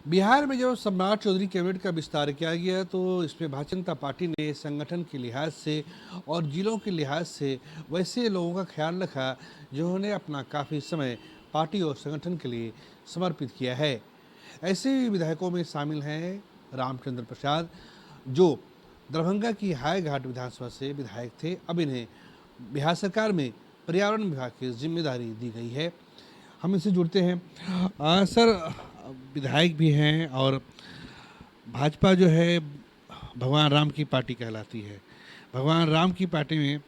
बिहार में जब सम्राट चौधरी कैबिनेट का विस्तार किया गया तो इसमें भारतीय जनता पार्टी ने संगठन के लिहाज से और जिलों के लिहाज से वैसे लोगों का ख्याल रखा जिन्होंने अपना काफ़ी समय पार्टी और संगठन के लिए समर्पित किया है। ऐसे विधायकों में शामिल हैं रामचंद्र प्रसाद, जो दरभंगा की हाईघाट विधानसभा से विधायक थे। अब इन्हें बिहार सरकार में पर्यावरण विभाग की जिम्मेदारी दी गई है। हम इससे जुड़ते हैं। सर, विधायक भी हैं और भाजपा जो है भगवान राम की पार्टी कहलाती है। भगवान राम की पार्टी में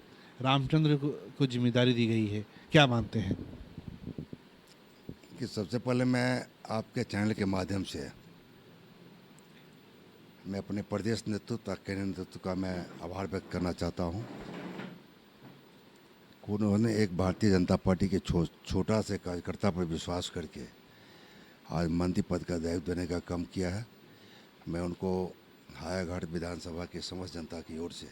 रामचंद्र को जिम्मेदारी दी गई है, क्या मानते हैं? कि सबसे पहले मैं आपके चैनल के माध्यम से मैं अपने प्रदेश नेतृत्व केंद्रीय नेतृत्व का मैं आभार व्यक्त करना चाहता हूं। उन्होंने एक भारतीय जनता पार्टी के छोटा से कार्यकर्ता पर विश्वास करके आज मंत्री पद का दायित्व देने का काम किया है। मैं उनको हायाघाट विधानसभा की समस्त जनता की ओर से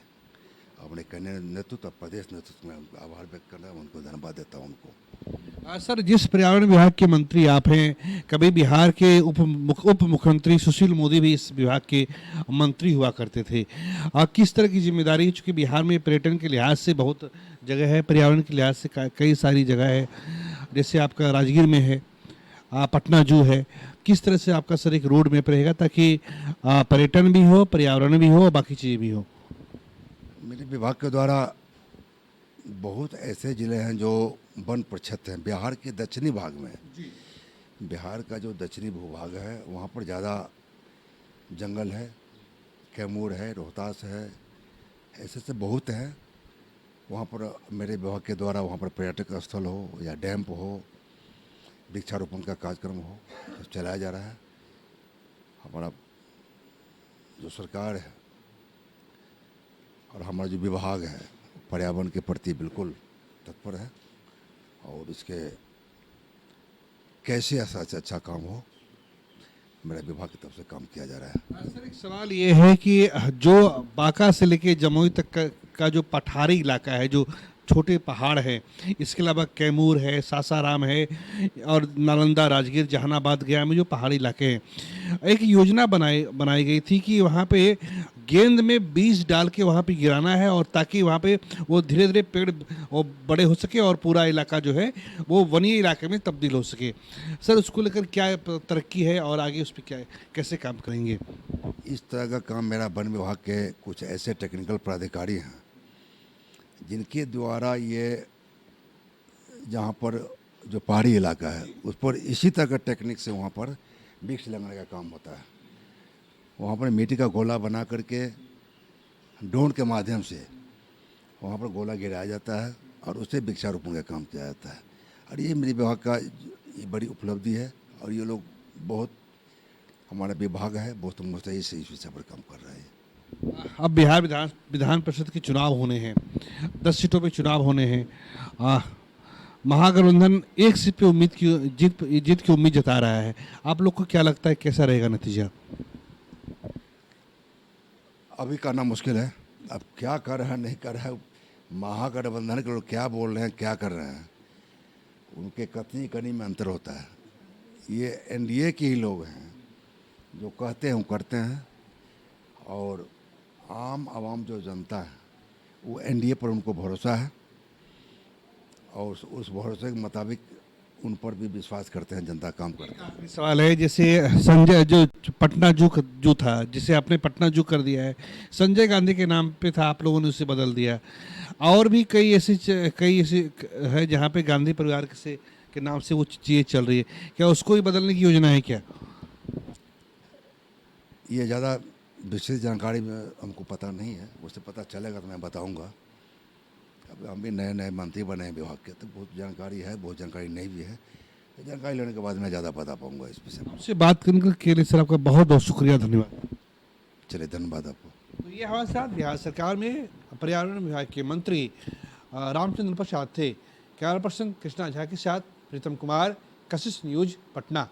अपने केंद्रीय नेतृत्व प्रदेश नेतृत्व में आभार व्यक्त करना, उनको धन्यवाद देता हूँ उनको। सर, जिस पर्यावरण विभाग के मंत्री आप हैं, कभी बिहार के उप मुख्यमंत्री सुशील मोदी भी इस विभाग के मंत्री हुआ करते थे। किस तरह की जिम्मेदारी, चूँकि बिहार में पर्यटन के लिहाज से बहुत जगह है, पर्यावरण के लिहाज से कई सारी जगह है, जैसे आपका राजगीर में है, पटना जू है, किस तरह से आपका सर एक रोड मैप रहेगा ताकि पर्यटन भी हो, पर्यावरण भी हो और बाकी चीज़ें भी हो? मेरे विभाग के द्वारा बहुत ऐसे ज़िले हैं जो वन प्रक्षेत्र हैं। बिहार के दक्षिणी भाग में, बिहार का जो दक्षिणी भूभाग है वहाँ पर ज़्यादा जंगल है, कैमूर है, रोहतास है, ऐसे से बहुत हैं। वहाँ पर मेरे विभाग के द्वारा वहाँ पर पर्यटक स्थल हो या डैम हो, वृक्षारोपण का कार्यक्रम हो, तो चलाया जा रहा है। हमारा जो सरकार है और हमारा जो विभाग है पर्यावरण के प्रति बिल्कुल तत्पर है और इसके कैसे अच्छा काम हो, मेरे विभाग की तरफ से काम किया जा रहा है। सर, एक सवाल ये है कि जो बांका से लेके जमुई तक का जो पठारी इलाका है, जो छोटे पहाड़ हैं, इसके अलावा कैमूर है, सासाराम है और नालंदा, राजगीर, जहानाबाद, गया में जो पहाड़ी इलाके हैं, एक योजना बनाई गई थी कि वहाँ पे गेंद में बीज डाल के वहाँ पे गिराना है और ताकि वहाँ पे वो धीरे धीरे पेड़ वो बड़े हो सके और पूरा इलाका जो है वो वनीय इलाके में तब्दील हो सके। सर, उसको लेकर क्या तरक्की है और आगे उस पर क्या कैसे काम करेंगे? इस तरह का काम मेरा वन विभाग के कुछ ऐसे टेक्निकल प्राधिकारी हैं जिनके द्वारा ये जहाँ पर जो पहाड़ी इलाका है उस पर इसी तरह का टेक्निक से वहाँ पर वृक्ष लगाने का काम होता है। वहाँ पर मिट्टी का गोला बना करके ड्रोन के माध्यम से वहाँ पर गोला गिराया जाता है और उससे वृक्षारोपण का काम किया जाता है। और ये मेरे विभाग का ये बड़ी उपलब्धि है और ये लोग बहुत, हमारा विभाग है बहुत मुस्तैदी से इस विषय पर काम कर रहे हैं। अब बिहार विधान परिषद के चुनाव होने हैं, 10 सीटों पे चुनाव होने हैं। महागठबंधन एक सीट पे जीत की उम्मीद जता रहा है। आप लोग को क्या लगता है कैसा रहेगा नतीजा? अभी करना मुश्किल है, अब क्या कर रहा है नहीं कर रहा है, महागठबंधन के लोग क्या बोल रहे हैं क्या कर रहे हैं, उनके कथनी कनी में अंतर होता है। ये एनडीए के ही लोग हैं जो कहते हैं वो करते हैं और आम आवाम जो जनता है वो एनडीए पर उनको भरोसा है और उस भरोसे के मुताबिक उन पर भी विश्वास करते हैं, जनता काम करते हैं। सवाल है, जैसे संजय जो पटना जू था, जिसे आपने पटना जू कर दिया है, संजय गांधी के नाम पे था, आप लोगों ने उसे बदल दिया। और भी कई ऐसी है जहाँ पे गांधी परिवार के नाम से वो चीज़ें चल रही है, क्या उसको ही बदलने की योजना है क्या? ये ज़्यादा विशेष जानकारी में हमको पता नहीं है, उससे पता चलेगा तो मैं बताऊंगा। अब हम भी नए नए मंत्री बने हैं विभाग के, तो बहुत जानकारी है, बहुत जानकारी नहीं भी है। तो जानकारी लेने के बाद मैं ज़्यादा बता पाऊंगा इस विषय में। आपसे बात करने के लिए सर आपका बहुत बहुत शुक्रिया, धन्यवाद। चलिए, धन्यवाद आपको। तो ये हमारे साथ बिहार सरकार में पर्यावरण विभाग के मंत्री रामचंद्र प्रसाद थे। कैमरा पर्सन कृष्णा झा के साथ प्रीतम कुमार, कशिश न्यूज, पटना।